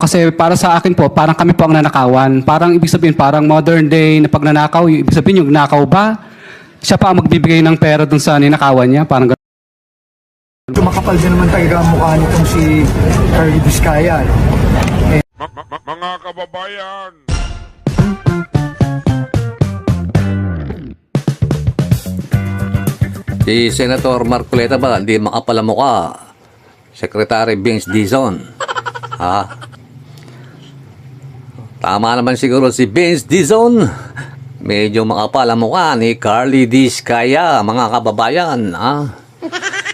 Kasi para sa akin po, parang kami po ang nanakawan. Parang ibig sabihin, parang modern day na pagnanakaw, ibig sabihin yung nakaw ba, siya pa ang magbibigay ng pera dun sa ninakawan niya. Parang ganun. Makapal din naman talaga ang mukha nitong si Carly Vizcaya. Mga kababayan! Si Senator Marcoleta ba, hindi makapal ang mukha? Secretary Vince Dizon. Ha? Tama naman siguro si Vince Dizon. Medyo makapal ang mukha ni Carly Vizcaya, mga kababayan. Ha?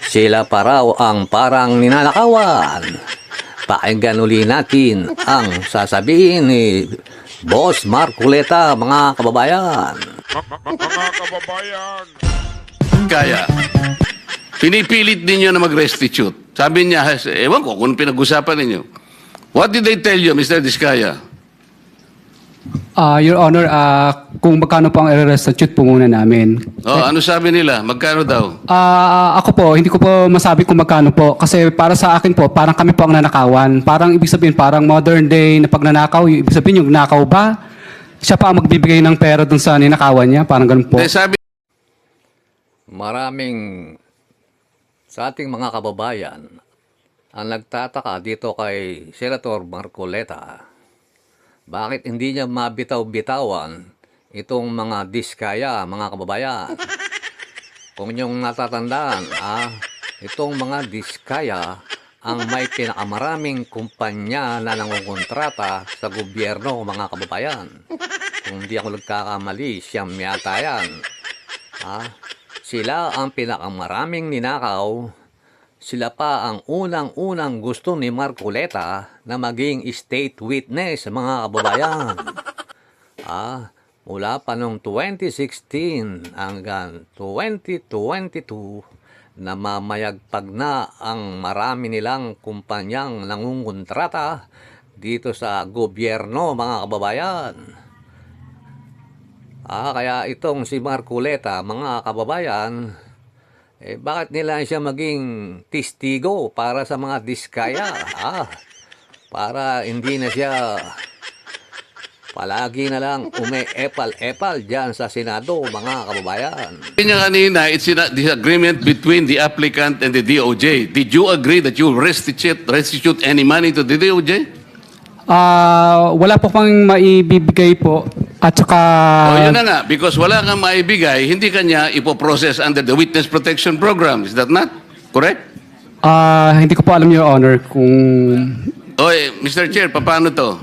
Sila pa raw ang parang ninanakawan. Pakinggan uli natin ang sasabihin ni Boss Marcoleta, mga kababayan. Mga kababayan! Kaya, pinipilit ninyo na mag-restitute. Sabi niya, ewan ko kung pinag-usapan ninyo. What did they tell you, Mr. Vizcaya? Your Honor, kung magkano po ang i-restitute po muna namin. Oh, ano sabi nila? Magkano daw? Ako po, hindi ko po masabi kung magkano po. Kasi para sa akin po, parang kami po ang nanakawan. Parang ibig sabihin, parang modern day na pagnanakaw, ibig sabihin yung nakaw ba, siya pa ang magbibigay ng pera dun sa ninakawan niya. Parang ganun po. Sabi Maraming sa ating mga kababayan ang nagtataka dito kay Senator Marcoleta. Bakit hindi niya mabitaw-bitawan itong mga diskaya, mga kababayan? Kung inyong natatandaan, itong mga diskaya ang may pinakamaraming kumpanya na nangungontrata sa gobyerno, mga kababayan. Kung hindi ako nagkakamali, siyam yata yan. Sila ang pinakamaraming ninakaw. Sila pa ang unang-unang gusto ni Marcoleta na maging state witness, mga kababayan. Mula pa noong 2016 hanggang 2022, namamayagpag na ang marami nilang kumpanyang nangungontrata dito sa gobyerno, mga kababayan. Kaya itong si Marcoleta, mga kababayan, bakit nila siya maging testigo para sa mga diskaya? Para hindi na siya palagi na lang epal-epal dyan sa Senado, mga kababayan. niya kanina, it's a disagreement between the applicant and the DOJ. Did you agree that you restitute any money to the DOJ? Wala po pang maibibigay po. At saka... Yun na nga, because wala kang maibigay, hindi kanya ipoprocess under the Witness Protection Program. Is that not correct? hindi ko po alam, Your Honor, kung... Mr. Chair, paano to?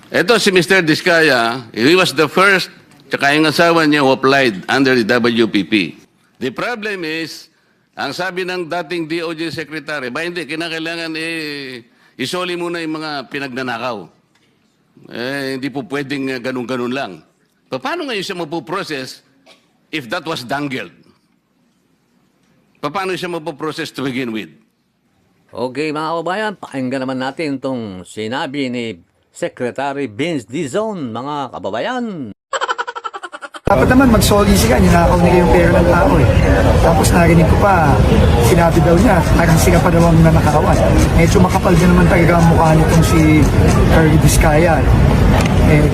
Ito si Mr. Vizcaya, he was the first, tsaka yung asawa niya who applied under the WPP. The problem is, ang sabi ng dating DOJ Secretary, hindi, kinakailangan isoli muna yung mga pinagnanakaw. Hindi po pwedeng ganun-ganun lang. Paano ngayon siya mapuprocess if that was dangled? Paano siya mapuprocess to begin with? Okay, mga kababayan, pakinggan naman natin itong sinabi ni Secretary Vince Dizon, mga kababayan. Dapat naman mag-solisi ka, ninakaw nila yung pera ng tao eh. Tapos narinig ko pa, sinabi daw niya, parang sila pa daw ang nanakawan. Medyo makapal din naman talaga ang mukha nitong si Carly Vizcaya.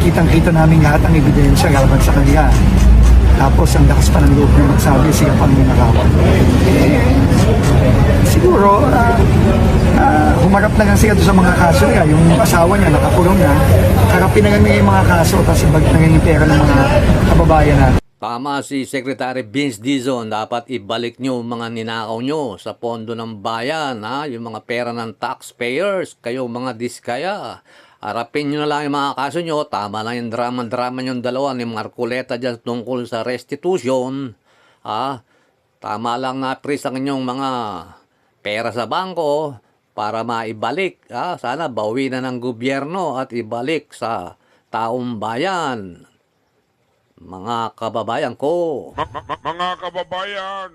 Kitang-kita namin lahat ng ebidensya laban sa kanila. Tapos ang lakas pa ng loob na magsabi, sila pa ang nanakawan. Siguro, humarap na lang sila doon sa mga kaso niya. Yung asawa niya, nakakulong na. Harapin na lang niya yung mga kaso, tapos ibalik na lang yung pera ng mga kababayan natin. Tama si Secretary Vince Dizon, dapat ibalik nyo mga ninakaw nyo sa pondo ng bayan, yung mga pera ng taxpayers, kayo mga diskaya. Harapin nyo na lang yung mga kaso nyo, tama lang yung drama nyo dalawa ni Marcoleta dyan tungkol sa restitution. Tama lang na freeze ang inyong mga pera sa bangko para maibalik. Sana bawi na ng gobyerno at ibalik sa taong bayan. Mga kababayan ko. Mga kababayan!